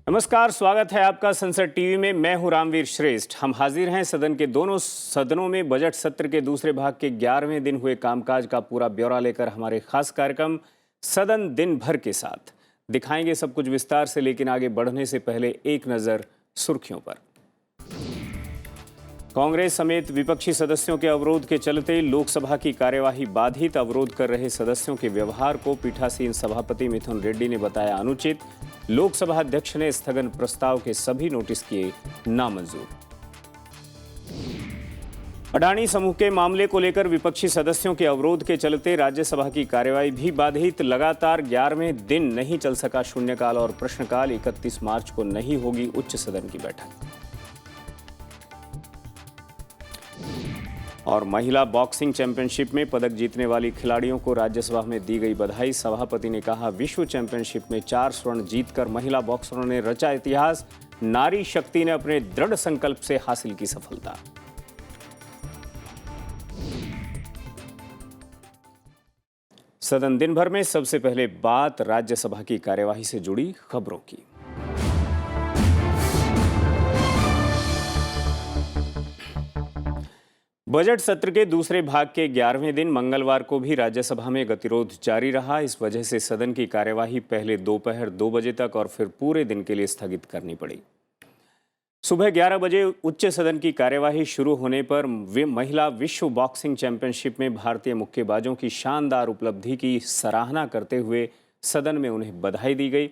नमस्कार, स्वागत है आपका संसद टीवी में। मैं हूं रामवीर श्रेष्ठ। हम हाजिर हैं सदन के दोनों सदनों में बजट सत्र के दूसरे भाग के 11वें दिन हुए कामकाज का पूरा ब्यौरा लेकर हमारे खास कार्यक्रम सदन दिन भर के साथ दिखाएंगे सब कुछ विस्तार से। लेकिन आगे बढ़ने से पहले एक नजर सुर्खियों पर। कांग्रेस समेत विपक्षी सदस्यों के अवरोध के चलते लोकसभा की कार्यवाही बाधित। अवरोध कर रहे सदस्यों के व्यवहार को पीठासीन सभापति मिथुन रेड्डी ने बताया अनुचित। लोकसभा अध्यक्ष ने स्थगन प्रस्ताव के सभी नोटिस किए नामंजूर। अडानी समूह के मामले को लेकर विपक्षी सदस्यों के अवरोध के चलते राज्यसभा की कार्यवाही भी बाधित। लगातार 11वें दिन नहीं चल सका शून्यकाल और प्रश्नकाल। 31 मार्च को नहीं होगी उच्च सदन की बैठक। और महिला बॉक्सिंग चैंपियनशिप में पदक जीतने वाली खिलाड़ियों को राज्यसभा में दी गई बधाई। सभापति ने कहा, विश्व चैंपियनशिप में 4 स्वर्ण जीतकर महिला बॉक्सरों ने रचा इतिहास। नारी शक्ति ने अपने दृढ़ संकल्प से हासिल की सफलता। सदन दिन भर में सबसे पहले बात राज्यसभा की कार्यवाही से जुड़ी खबरों की। बजट सत्र के दूसरे भाग के 11वें दिन मंगलवार को भी राज्यसभा में गतिरोध जारी रहा। इस वजह से सदन की कार्यवाही पहले दोपहर 2 बजे तक और फिर पूरे दिन के लिए स्थगित करनी पड़ी। सुबह 11 बजे उच्च सदन की कार्यवाही शुरू होने पर महिला विश्व बॉक्सिंग चैंपियनशिप में भारतीय मुक्केबाजों की शानदार उपलब्धि की सराहना करते हुए सदन में उन्हें बधाई दी गई।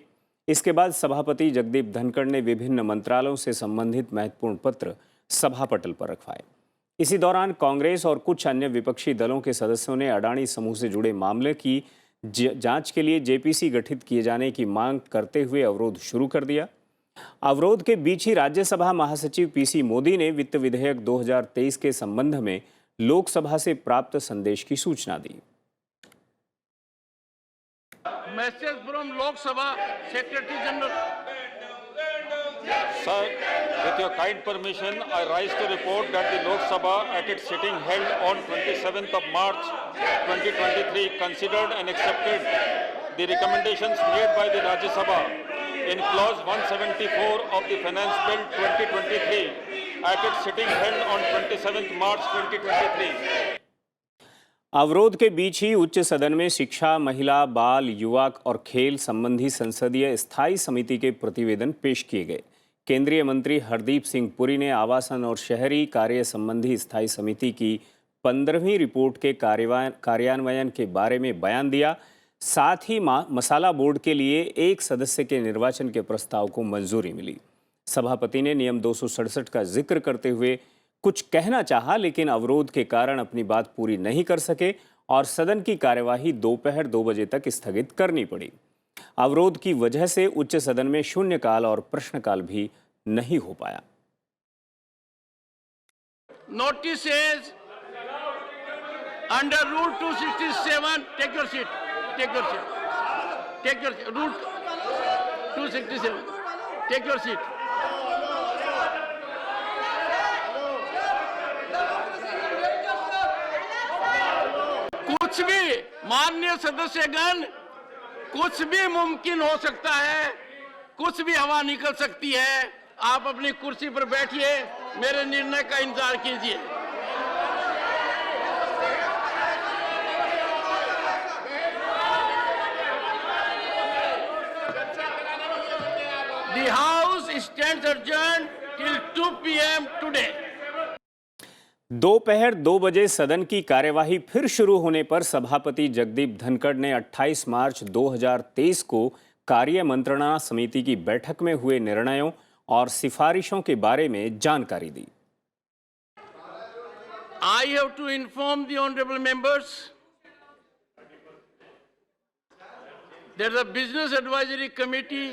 इसके बाद सभापति जगदीप धनखड़ ने विभिन्न मंत्रालयों से संबंधित महत्वपूर्ण पत्र सभा पटल पर रखवाए। इसी दौरान कांग्रेस और कुछ अन्य विपक्षी दलों के सदस्यों ने अडानी समूह से जुड़े मामले की जांच के लिए जेपीसी गठित किए जाने की मांग करते हुए अवरोध शुरू कर दिया। अवरोध के बीच ही राज्यसभा महासचिव पीसी मोदी ने वित्त विधेयक 2023 के संबंध में लोकसभा से प्राप्त संदेश की सूचना दी। Message from Lok Sabha secretary general. Sir, with your kind permission, I rise to report that the Lok Sabha at its sitting held on 27th of March 2023 considered and accepted the recommendations made by the Rajya Sabha in clause 174 of the Finance Bill 2023 at its sitting held on 27th March 2023. अवरोध के बीच ही उच्च सदन में शिक्षा, महिला, बाल, युवा और खेल संबंधी संसदीय स्थायी समिति के प्रतिवेदन पेश किए गए। केंद्रीय मंत्री हरदीप सिंह पुरी ने आवासन और शहरी कार्य संबंधी स्थायी समिति की 15वीं रिपोर्ट के कार्यान्वयन के बारे में बयान दिया। साथ ही मसाला बोर्ड के लिए एक सदस्य के निर्वाचन के प्रस्ताव को मंजूरी मिली। सभापति ने नियम 267 का जिक्र करते हुए कुछ कहना चाहा, लेकिन अवरोध के कारण अपनी बात पूरी नहीं कर सके और सदन की कार्यवाही दोपहर 2 बजे तक स्थगित करनी पड़ी। अवरोध की वजह से उच्च सदन में शून्यकाल और प्रश्नकाल भी नहीं हो पाया। Notice under rule 267 take your seat rule 267 take your seat. कुछ भी माननीय सदस्यगण, कुछ भी मुमकिन हो सकता है, कुछ भी हवा निकल सकती है। आप अपनी कुर्सी पर बैठिए, मेरे निर्णय का इंतजार कीजिए। The House stands adjourned till 2 p.m. today. दोपहर 2 बजे सदन की कार्यवाही फिर शुरू होने पर सभापति जगदीप धनखड़ ने 28 मार्च 2023 को कार्य मंत्रणा समिति की बैठक में हुए निर्णयों और सिफारिशों के बारे में जानकारी दी। I have to inform the honorable members that the Business Advisory Committee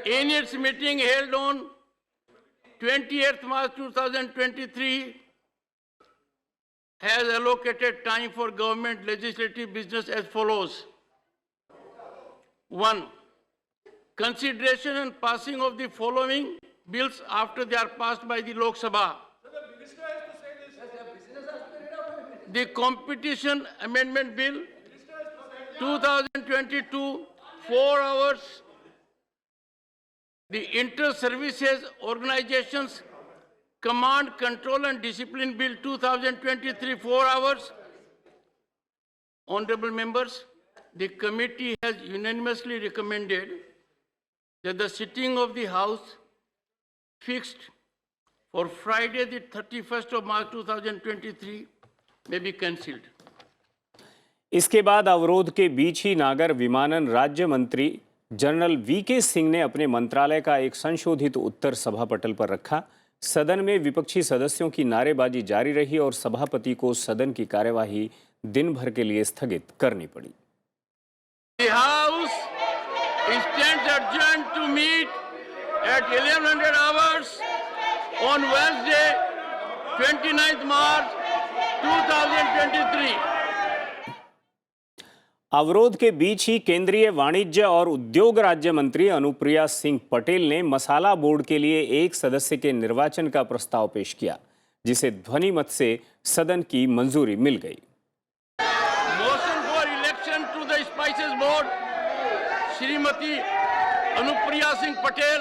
in its meeting held on 28th March 2023 has allocated time for government legislative business as follows. 1. Consideration and passing of the following bills after they are passed by the Lok Sabha. The Competition Amendment Bill 2022, 4 hours The Inter-Services Organizations Command, Control and Discipline Bill 2023, 4 hours. Honorable members, the committee has unanimously recommended that the sitting of the House fixed for Friday the 31st of March 2023 may be cancelled. इसके बाद अवरोध के बीच ही नागर विमानन राज्य मंत्री general VK Singh ने अपने मंत्रालय का एक संशोधित उत्तर सभा पटल पर रखा। सदन में विपक्षी सदस्यों की नारेबाजी जारी रही और सभापति को सदन की कार्यवाही दिन भर के लिए स्थगित करनी पड़ी। The House stands adjourned to meet at 1100 hours on Wednesday, 29th March 2023. अवरोध के बीच ही केंद्रीय वाणिज्य और उद्योग राज्य मंत्री अनुप्रिया सिंह पटेल ने मसाला बोर्ड के लिए एक सदस्य के निर्वाचन का प्रस्ताव पेश किया, जिसे ध्वनि मत से सदन की मंजूरी मिल गई। Motion for election to the Spices Board, Shrimati Anupriya Singh Patel.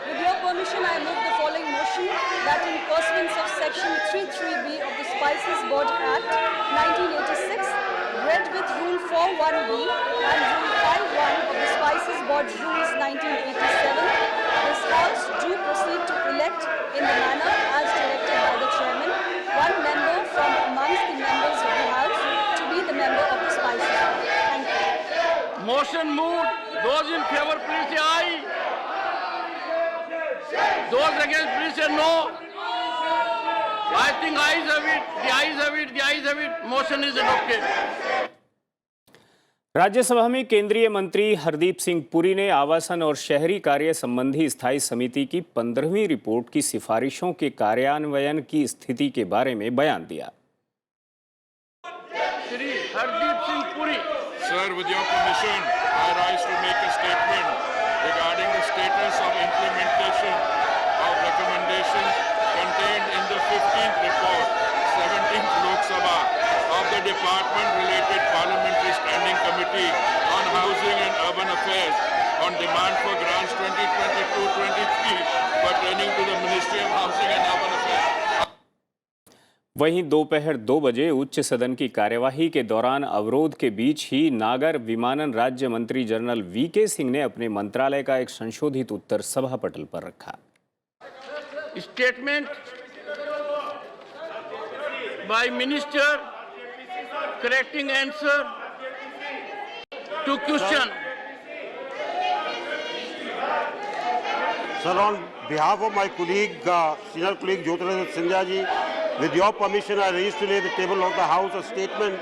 With your permission, I move the following motion that in pursuance of Section 33B of the Spices Board Act 1986, read with Rule 41B and Rule 51 of the Spices Board Rules 1987, this House do proceed to elect in the manner as directed by the Chairman, one member from amongst the members of the House to be the member of the Spices Board. Thank you. Motion moved. Those in favor, please say aye. Those against, please say no. I think ayes have it. The ayes have it. The ayes have it. Motion is adopted. Rajya Sabha में केंद्रीय मंत्री हरदीप सिंह पुरी ने आवासन और शहरी कार्य संबंधी स्थायी समिति की 15वीं रिपोर्ट की सिफारिशों के कार्यान्वयन की स्थिति के बारे में बयान दिया। Shri Hardeep Singh Puri. Sir, with your permission, I rise to make a statement regarding the status of implementation of recommendations contained in the 15th report, 17th Lok Sabha of the Department-related Parliamentary Standing Committee on Housing and Urban Affairs on demand for grants 2022-23 pertaining to the Ministry of Housing and Urban Affairs. वहीं दोपहर 2 बजे उच्च सदन की कार्यवाही के दौरान अवरोध के बीच ही नागर विमानन राज्य मंत्री जनरल वीके सिंह ने अपने मंत्रालय का एक संशोधित उत्तर सभा पटल पर रखा। Statement by Minister correcting answer to question. Sir, on behalf of my colleague, senior colleague Jyotirajit Scindia ji, with your permission, I raise today the table of the House a statement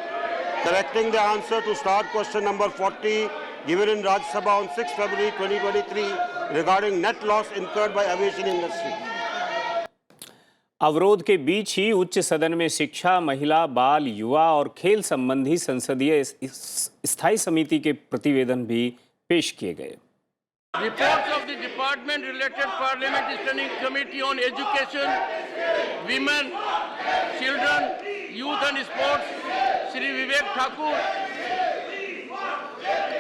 correcting the answer to start question number 40 given in Rajya Sabha on 6 February 2023 regarding net loss incurred by aviation industry. अवरोध के बीच ही उच्च सदन में शिक्षा, महिला, बाल, युवा और खेल संबंधी संसदीय स्थायी समिति के प्रतिवेदन भी पेश किए गए। Reports of the Department-related Parliamentary Standing Committee on Education, Women, Children, Youth and Sports, Shri Vivek Thakur.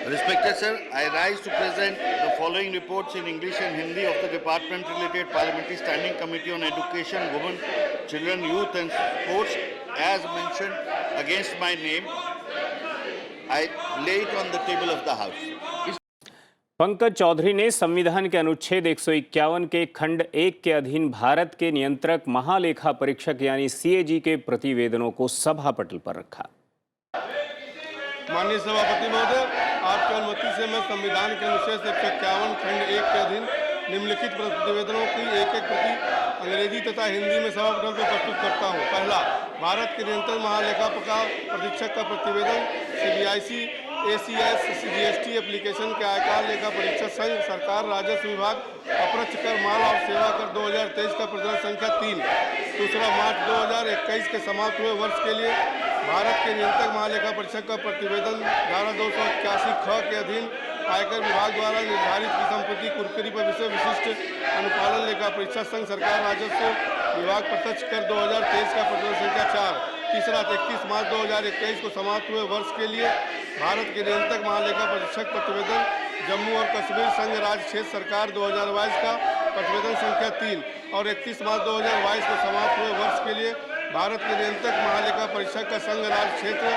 Respected sir, I rise to present the following reports in English and Hindi of the Department-related Parliamentary Standing Committee on Education, Women, Children, Youth and Sports as mentioned against my name. I lay it on the table of the House. Pankaj Chaudhary ने संविधान के अनुच्छेद 151 के खंड 1 के अधीन भारत के नियंत्रक महालेखा परीक्षक यानी सीएजी के प्रतिवेदनों को सभा पटल पर रखा। माननीय सभापति महोदय, आपकी अनुमति से मैं संविधान के अनुच्छेद 151 खंड 1 के अधीन निम्नलिखित प्रतिवेदनों की एक प्रति अंग्रेजी तथा हिंदी में सभा पटल पर प्रस्तुत करता हूँ। पहला, भारत के नियंत्रक महालेखा परीक्षक का प्रतिवेदन सीबीआईसी ACS GST एप्लीकेशन के आयकर लेखा परीक्षा संघ सरकार राजस्व विभाग अप्रत्यक्ष कर माल और सेवा कर 2023 का प्रकरण संख्या 3 दूसरा मार्च 2021 के समाप्त हुए वर्ष के लिए भारत के नियंत्रक महालेखा परीक्षक का प्रतिवेदन धारा 281 ख के अधीन आयकर विभाग द्वारा निर्धारित की संपत्ति कुरकरी पर विषय विशिष्ट अनुपालन लेखा परीक्षा संघ सरकार राजस्व विभाग प्रत्यक्ष कर 2023 का प्रकरण संख्या 4 तीसरा 31 मार्च 2021 को समाप्त हुए वर्ष के लिए भारत के नियंत्रक महालेखा परीक्षक प्रतिवेदन जम्मू और कश्मीर संघ राज्य क्षेत्र सरकार 2022 का प्रतिवेदन संख्या 3 और 31 मार्च 2022 को समाप्त हुए वर्ष के लिए भारत के नियंत्रक महालेखा परीक्षक का संघ राज्य क्षेत्र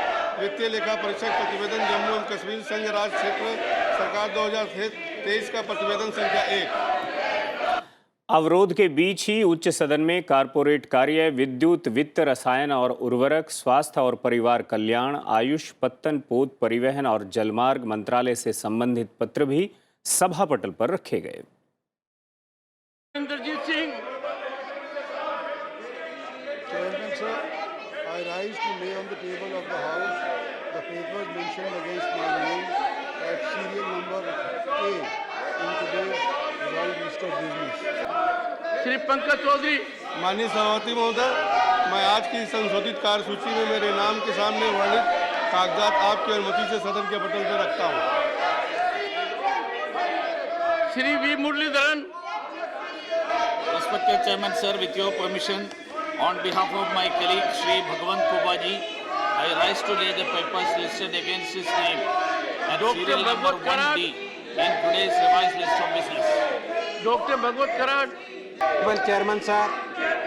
वित्तीय लेखा परीक्षक प्रतिवेदन जम्मू एवं कश्मीर संघ राज्य क्षेत्र सरकार 2023 का प्रतिवेदन संख्या 1। अवरोध के बीच ही उच्च सदन में कारपोरेट कार्य, विद्युत, वित्त, रसायन और उर्वरक, स्वास्थ्य और परिवार कल्याण, आयुष, पत्तन, पोत, परिवहन और जलमार्ग मंत्रालय से संबंधित पत्र भी सभा पटल पर रखे गए। Indrajit Singh, Chairman sir, I rise to lay on the table of the House the papers mentioned against my name at serial number A in today's revised list of business. Shri Pankaj Chaudhary, माननीय सभापति महोदय, मैं आज की संशोधित कार्यसूची में मेरे नाम के सामने वर्णित कागजात आपकी अनुमति से सदन के पटल पर रखता हूँ। Shri V Muraleedharan, Respected Chairman sir, with your permission, on behalf of my colleague Shri Bhagwant Kubaji, I rise to lay the papers listed against his name at Dr. serial number Bhagwat Karad. 1D in today's revised list of business. Doctor Bhagwat Karad, Well, Chairman sir,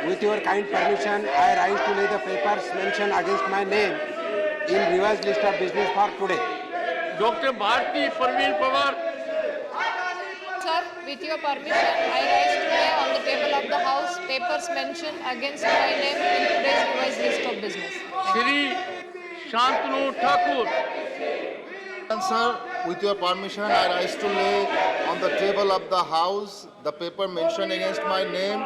with your kind permission, I rise to lay the papers mentioned against my name in revised list of business for today. Doctor Bharati Parveen Pawar, Sir, with your permission, I rise to lay on the table of the House papers mentioned against my name in today's revised list of business. Shri Shantanu Thakur, Sir, with your permission, I rise to lay on the table of the House the paper mentioned against my name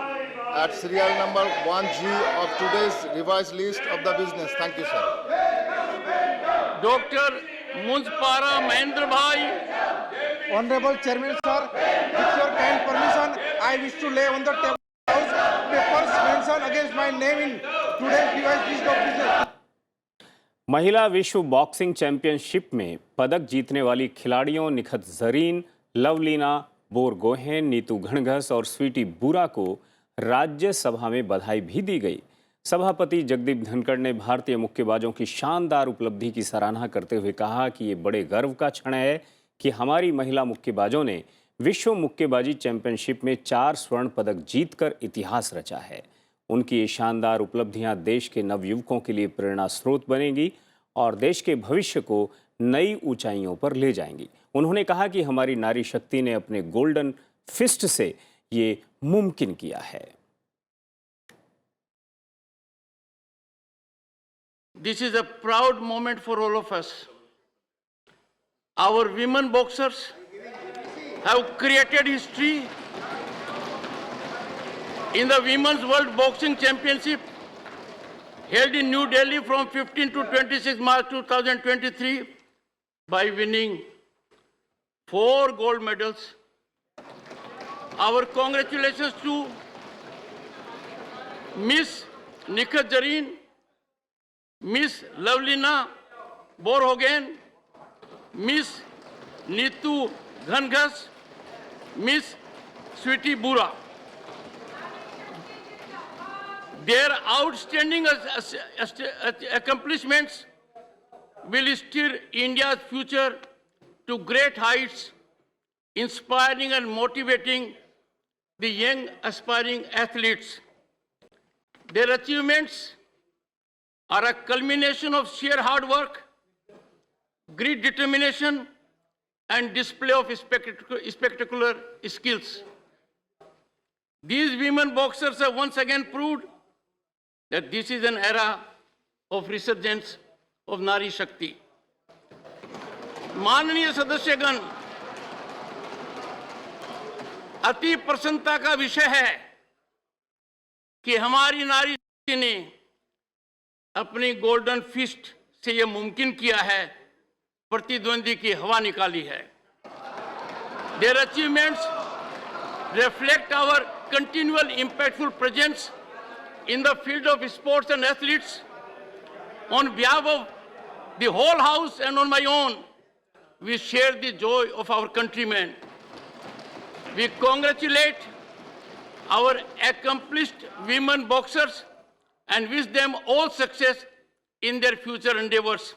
at serial number 1G of today's revised list of the business. Thank you, sir. Doctor Munjpara Mahendra भाई, Honorable Chairman sir, with your kind permission, I wish to lay on the table of the House papers mentioned against my name in today's revised list of business. महिला विश्व boxing championship में पदक जीतने वाली खिलाड़ियों निखत जरीन, लवलीना बोरगोहेन, नीतू घणघस और स्वीटी बुरा को राज्यसभा में बधाई भी दी गई। सभापति जगदीप धनखड़ ने भारतीय मुक्केबाजों की शानदार उपलब्धि की सराहना करते हुए कहा कि ये बड़े गर्व का क्षण है कि हमारी महिला मुक्केबाजों ने विश्व मुक्केबाजी चैंपियनशिप में 4 स्वर्ण पदक जीतकर इतिहास रचा है। उनकी ये शानदार उपलब्धियां देश के नवयुवकों के लिए प्रेरणा स्रोत बनेगी और देश के भविष्य को नई ऊंचाइयों पर ले जाएंगी। उन्होंने कहा कि हमारी नारी शक्ति ने अपने गोल्डन फिस्ट से ये मुमकिन किया है। This is a proud moment for all of us. Our women boxers have created history in the Women's World Boxing Championship held in New Delhi from 15 to 26 March 2023 by winning 4 gold medals. Our congratulations to Miss Nikhat Jareen, Miss Lovelina Borhogen, Miss Neetu Ghanghas, Miss Sweety Bura. Their outstanding accomplishments will steer India's future to great heights, inspiring and motivating the young aspiring athletes. Their achievements are a culmination of sheer hard work, great determination, and display of spectacular skills. These women boxers have once again proved that this is an era of resurgence of Nari Shakti. माननीय सदस्यगण, अति प्रसन्नता का विषय है कि हमारी नारी शक्ति ने अपनी गोल्डन फिस्ट से यह मुमकिन किया है, प्रतिद्वंदी की हवा निकाली है। Their achievements reflect our continual impactful presence in the field of sports and athletes. On behalf of the whole House and on my own, we share the joy of our countrymen. We congratulate our accomplished women boxers and wish them all success in their future endeavors.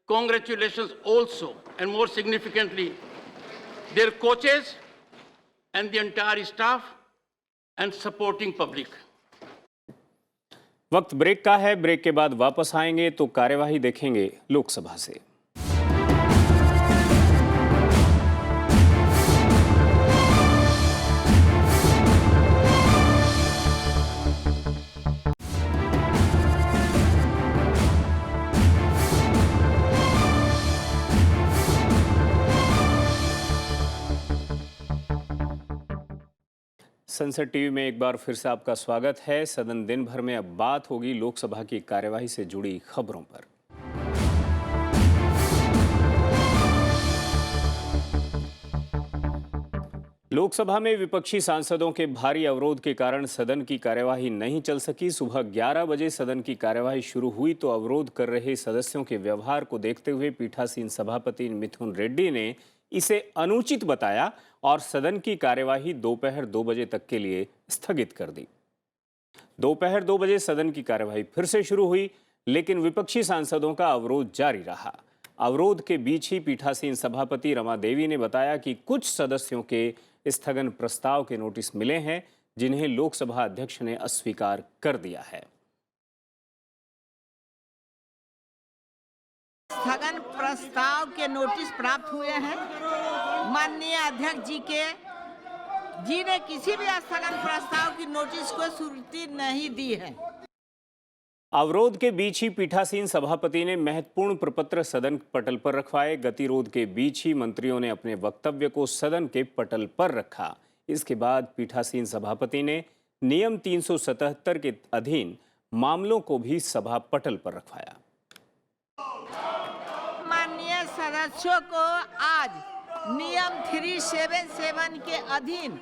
Congratulations also, and more significantly, their coaches, and the entire staff and supporting public. वक्त break का है। Break के बाद वापस आएंगे तो कार्यवाही देखेंगे लोकसभा से। संसद टीवी में एक बार फिर से आपका स्वागत है। सदन दिन भर में अब बात होगी लोकसभा की कार्यवाही से जुड़ी खबरों पर। लोकसभा में विपक्षी सांसदों के भारी अवरोध के कारण सदन की कार्यवाही नहीं चल सकी। सुबह 11 बजे सदन की कार्यवाही शुरू हुई तो अवरोध कर रहे सदस्यों के व्यवहार को देखते हुए पीठासीन सभापति मिथुन रेड्डी ने इसे अनुचित बताया और सदन की कार्यवाही दोपहर 2 बजे तक के लिए स्थगित कर दी। दोपहर 2 बजे सदन की कार्यवाही फिर से शुरू हुई, लेकिन विपक्षी सांसदों का अवरोध जारी रहा। अवरोध के बीच ही पीठासीन सभापति रमा देवी ने बताया कि कुछ सदस्यों के स्थगन प्रस्ताव के नोटिस मिले हैं, जिन्हें लोकसभा अध्यक्ष ने अस्वीकार कर दिया है। स्थगन प्रस्ताव के नोटिस प्राप्त हुए हैं। माननीय अध्यक्ष जी ने किसी भी स्थगन प्रस्ताव की नोटिस को स्वीकृति नहीं दी है। अवरोध के बीच ही पीठासीन सभापति ने महत्वपूर्ण प्रपत्र सदन पटल पर रखवाए। गतिरोध के बीच ही मंत्रियों ने अपने वक्तव्य को सदन के पटल पर रखा। इसके बाद पीठासीन सभापति ने नियम 377 के अधीन मामलों को भी सभा पटल पर रखवाया। माननीय सदस्यों को आज नियम 377 के अधीन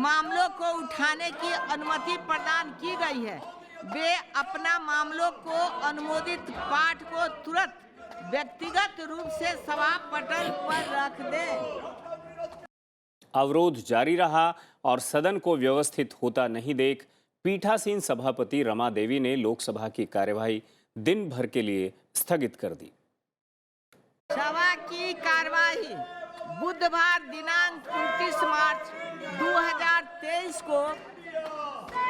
मामलों को उठाने की अनुमति प्रदान की गई है। वे अपना मामलों को अनुमोदित पाठ को तुरंत व्यक्तिगत रूप से सभा पटल पर रख दें। अवरोध जारी रहा और सदन को व्यवस्थित होता नहीं देख पीठासीन सभापति रमा देवी ने लोकसभा की कार्यवाही दिन भर के लिए स्थगित कर दी। सभा की कार्यवाही बुधवार दिनांक 29 मार्च 2023 को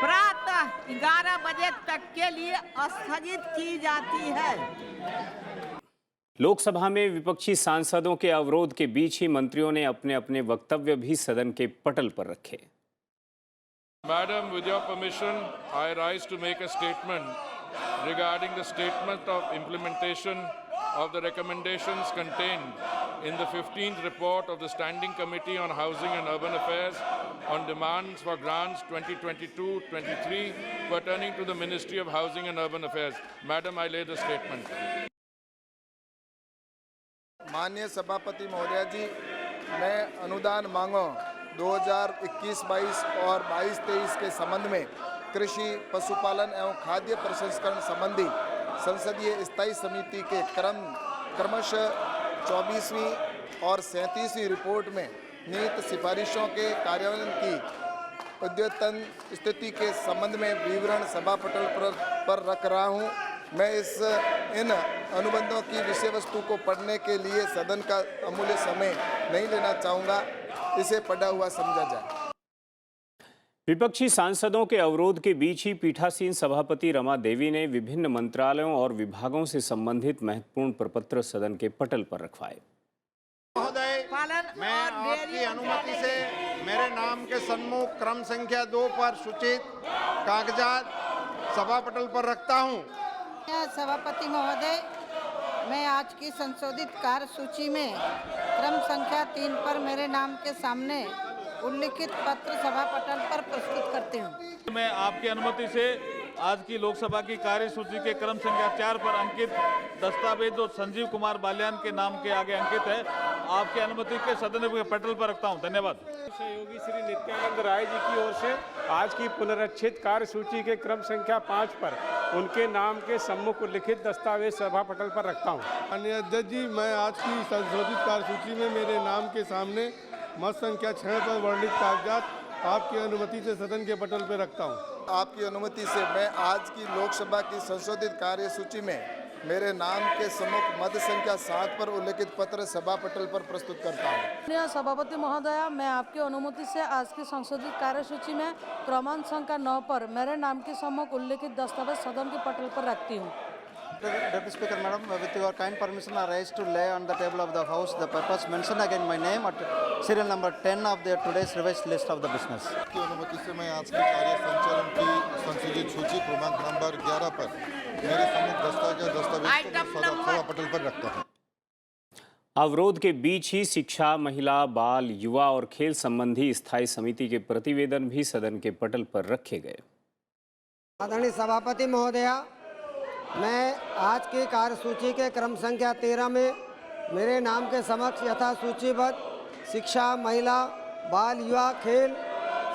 प्रातः 11 बजे तक के लिए स्थगित की जाती है। लोकसभा में विपक्षी सांसदों के अवरोध के बीच ही मंत्रियों ने अपने अपने वक्तव्य भी सदन के पटल पर रखे। Madam, with your permission, I rise to make a statement regarding the statement of implementation of the recommendations contained in the 15th report of the Standing Committee on Housing and Urban Affairs on demands for grants 2022-23 pertaining to the Ministry of Housing and Urban Affairs. Madam, I lay the statement. माननीय सभापति महोदया जी, मैं अनुदान मांगों 2021-22 और 22-23 के संबंध में कृषि, पशुपालन एवं खाद्य प्रसंस्करण संबंधी संसदीय स्थायी समिति के क्रमशः 24वीं और 37वीं रिपोर्ट में निहित सिफारिशों के कार्यान्वयन की अद्यतन स्थिति के संबंध में विवरण सभा पटल पर रख रहा हूं। मैं इन अनुबंधों की विषय वस्तु को पढ़ने के लिए सदन का अमूल्य समय नहीं लेना चाहूँगा, इसे पढ़ा हुआ समझा जाए। विपक्षी सांसदों के अवरोध के बीच ही पीठासीन सभापति रमा देवी ने विभिन्न मंत्रालयों और विभागों से संबंधित महत्वपूर्ण प्रपत्र सदन के पटल पर रखवाए। महोदय, मैं आपकी अनुमति से मेरे नाम के सम्मुख क्रम संख्या 2 पर सूचित कागजात सभा पटल पर रखता हूं। सभापति महोदय, मैं आज की संशोधित कार्य सूची में क्रम संख्या 3 पर मेरे नाम के सामने उल्लिखित पत्र सभा पटल पर प्रस्तुत करते हूँ। मैं आपकी अनुमति से आज की लोकसभा की कार्यसूची के क्रम संख्या 4 पर अंकित दस्तावेज जो संजीव कुमार बालियान के नाम के आगे अंकित है, आपकी अनुमति के सदन के पटल पर रखता हूं। धन्यवाद। सहयोगी श्री नित्यानंद राय जी की ओर से आज की पुनरीक्षित कार्यसूची के क्रम संख्या 5 पर उनके नाम के सम्मुख लिखित दस्तावेज सभा पटल पर रखता हूं। माननीय अध्यक्ष जी, मैं आज की संशोधित कार्यसूची में मेरे नाम के सामने मत संख्या 6 पर वर्णित कागजात आपकी अनुमति से सदन के पटल पर रखता हूं। आपकी अनुमति से मैं आज की लोकसभा की संशोधित कार्यसूची में मेरे नाम के सम्मुख मद संख्या 7 पर उल्लेखित पत्र सभा पटल पर प्रस्तुत करता हूँ। माननीय सभापति महोदया, मैं आपकी अनुमति से आज की संशोधित कार्यसूची में क्रमांक संख्या 9 पर मेरे नाम के सम्मुख उल्लेखित दस्तावेज सदन के पटल पर रखती हूँ। Deputy Speaker, Madam, with your kind permission, I rise to lay on the table of the House the papers mentioned again my name at serial number 10 of the today's revised list of the business. की अनुमति से मैं आज के कार्य संचालन की संशोधित सूची क्रमांक नंबर 11 पर मेरे सम्मुख दस्तावेज को सभा पटल पर रखता हूँ। अवरोध के बीच ही शिक्षा, महिला, बाल, युवा और खेल संबंधी स्थायी समिति के प्रतिवेदन भी सदन के पटल पर रखे गए। आदरणीय सभापति महोदया, मैं आज की कार्यसूची के क्रम संख्या 13 में मेरे नाम के समक्ष यथा सूचीबद्ध शिक्षा, महिला, बाल, युवा, खेल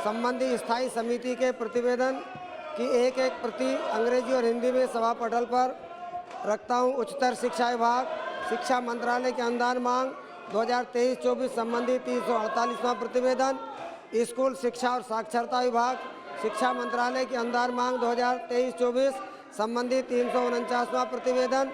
संबंधी स्थायी समिति के प्रतिवेदन की एक प्रति अंग्रेजी और हिंदी में सभा पटल पर रखता हूं। उच्चतर शिक्षा विभाग, शिक्षा मंत्रालय के अनुदान मांग 2023-24 संबंधी 348वां प्रतिवेदन, स्कूल शिक्षा और साक्षरता विभाग, शिक्षा मंत्रालय के अनुदान मांग 2023-24 संबंधी 349वां प्रतिवेदन,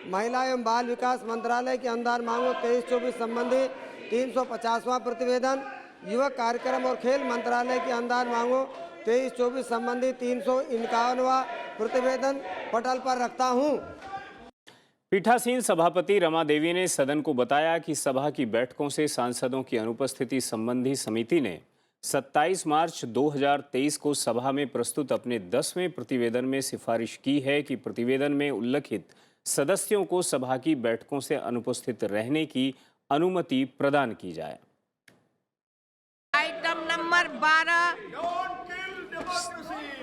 महिला एवं बाल विकास मंत्रालय के अनुदान मांगों 23-24 संबंधी 350वां प्रतिवेदन, युवक कार्यक्रम और खेल मंत्रालय के अनुदान मांगों 23-24 संबंधी 351वां प्रतिवेदन पटल पर रखता हूं। पीठासीन सभापति रमा देवी ने सदन को बताया कि सभा की बैठकों से सांसदों की अनुपस्थिति संबंधी समिति ने 27 मार्च 2023 को सभा में प्रस्तुत अपने 10वें प्रतिवेदन में सिफारिश की है कि प्रतिवेदन में उल्लेखित सदस्यों को सभा की बैठकों से अनुपस्थित रहने की अनुमति प्रदान की जाए। आइटम नंबर 12,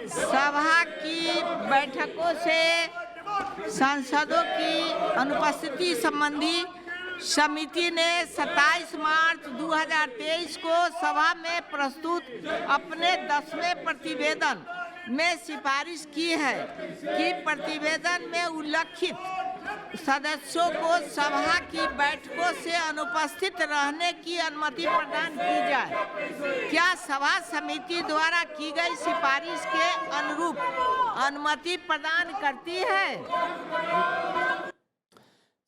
सभा की बैठकों से सांसदों की अनुपस्थिति संबंधी समिति ने 27 मार्च 2023 को सभा में प्रस्तुत अपने 10वें प्रतिवेदन में सिफारिश की है कि प्रतिवेदन में उल्लेखित सदस्यों को सभा की बैठकों से अनुपस्थित रहने की अनुमति प्रदान की जाए। क्या सभा समिति द्वारा की गई सिफारिश के अनुरूप अनुमति प्रदान करती है?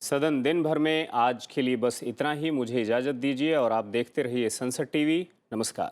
सदन दिन भर में आज के लिए बस इतना ही। मुझे इजाज़त दीजिए और आप देखते रहिए संसद टीवी। नमस्कार।